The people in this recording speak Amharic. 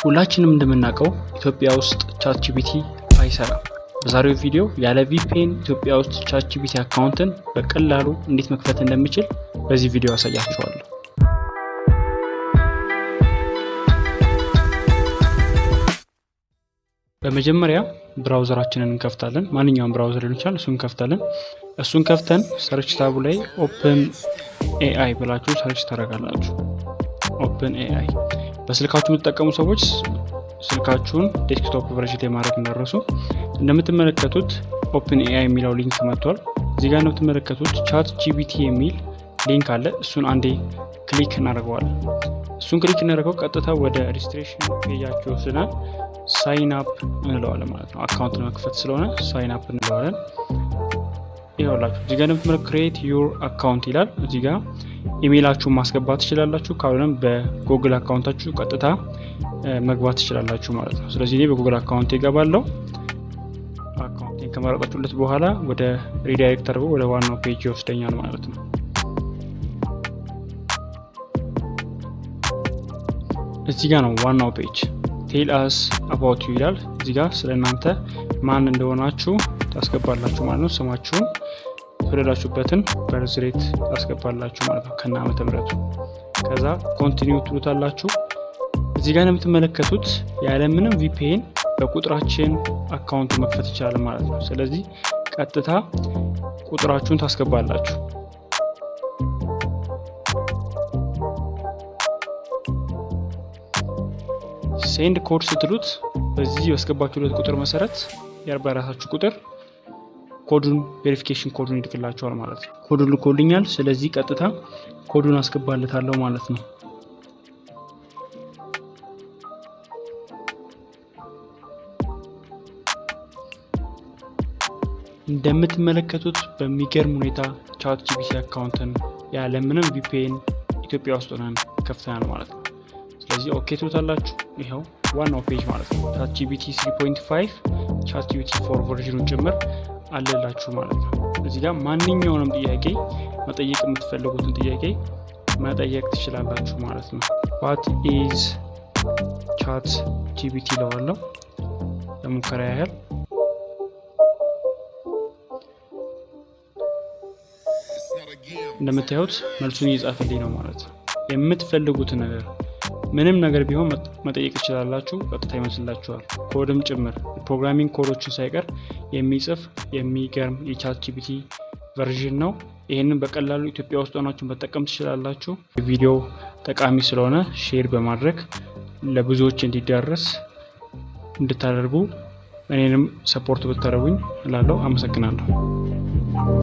ሁላችንም እንደምናውቀው ኢትዮጵያ ውስጥ ቻት ጂፒቲ አይሰራም። በዛሬው ቪዲዮ ያለ VPN ኢትዮጵያ ውስጥ ቻት ጂፒቲ አካውንትን በቀላሉ እንዴት መክፈት እንደምችል በዚህ ቪዲዮ አሳያችኋለሁ። በመጀመሪያ ብራውዘራችንን እንከፍታለን። ማንኛውም ብራውዘር ሊሆን ይችላል። እሱን ከፍተን ሰርች ታቡ ላይ OpenAI ብላችሁ ሰርች ታደርጋላችሁ። OpenAI በስልካችሁ የምትጠቀሙ ሰዎች ስልካችሁን ዴስክቶፕ ቨርዥን ላይ ማድረግ እንዳትረሱ። እንደምትመለከቱት OpenAI የሚለው ሊንክ መጥቷል። እዚህ ጋር እንደምትመለከቱት ቻት GPT የሚል ሊንክ አለ። እሱን አንዴ ክሊክ እናደርገዋለን። እሱን ክሊክ እናደርገው ቀጥታ ወደ ሬጅስትሬሽን ፔጃችሁ ይወስደናል። ሳይን አፕ እንለዋለን ማለት ነው። አካውንት ለመክፈት ስለሆነ ሳይን አፕ እንለዋለን። ይኸውላችሁ እዚህ ጋር እንደምትመለከቱት ክሬት ዩር አካውንት ይላል። እዚህ ጋር ኢሜይላችሁን ማስገባት ትችላላችሁ። ካልሆነም በጉግል አካውንታችሁ ቀጥታ መግባት ትችላላችሁ ማለት ነው። ስለዚህ እኔ በጉግል አካውንት እገባለሁ። አካውንቴን ከመረጣችሁለት በኋላ ወደ ሪዳይሬክት አድርጎ ወደ ዋናው ፔጅ ይወስደኛል ማለት ነው። እዚህ ጋር ነው ዋናው ፔጅ። ቴል አስ አባውት ዩ ይላል። እዚህ ጋር ስለናንተ ማን እንደሆናችሁ ታስገባላችሁ ማለት ነው። ስማችሁን፣ የተወለዳችሁበትን በርዝ ሬት ታስገባላችሁ ማለት ነው ከነ ዓመተ ምህረቱ። ከዛ ኮንቲኒው ትሉታላችሁ። እዚህ ጋር የምትመለከቱት ያለምንም VPN በቁጥራችን አካውንቱ መክፈት ይቻላል ማለት ነው። ስለዚህ ቀጥታ ቁጥራችሁን ታስገባላችሁ። ሴንድ ኮድ ስትሉት በዚህ ያስገባችሁለት ቁጥር መሰረት የራሳችሁ ቁጥር ኮዱን ቬሪፊኬሽን ኮዱን ይልክላችኋል ማለት ነው። ኮዱን ልኮልኛል። ስለዚህ ቀጥታ ኮዱን አስገባለታለሁ ማለት ነው። እንደምትመለከቱት በሚገርም ሁኔታ ቻት ጂፒቲ አካውንትን ያለምንም VPN ኢትዮጵያ ውስጥ ሆነን ከፍተናል ማለት ነው። ስለዚህ ኦኬ ትሉታላችሁ። ይሄው ዋናው ፔጅ ማለት ነው። ቻት ጂፒቲ 3.5 ቻት ጂፒቲ 4 ቨርዥኑን ጭምር አለላችሁ ማለት ነው። እዚህ ጋር ማንኛውንም ጥያቄ መጠየቅ የምትፈልጉትን ጥያቄ መጠየቅ ትችላላችሁ ማለት ነው። what is ቻት ጂፒቲ ለዋለው ለሙከራ ያህል እንደምታዩት መልሱን እየጻፈልኝ ነው ማለት ነው። የምትፈልጉትን ነገር ምንም ነገር ቢሆን መጠየቅ ትችላላችሁ። ቀጥታ ይመስላችኋል። ኮድም ጭምር ፕሮግራሚንግ ኮዶችን ሳይቀር የሚጽፍ የሚገርም የቻት ጂፒቲ ቨርዥን ነው። ይህንን በቀላሉ ኢትዮጵያ ውስጥ ሆናችሁ መጠቀም ትችላላችሁ። ቪዲዮ ጠቃሚ ስለሆነ ሼር በማድረግ ለብዙዎች እንዲዳረስ እንድታደርጉ እኔንም ሰፖርት ብታደርጉኝ እላለሁ። አመሰግናለሁ።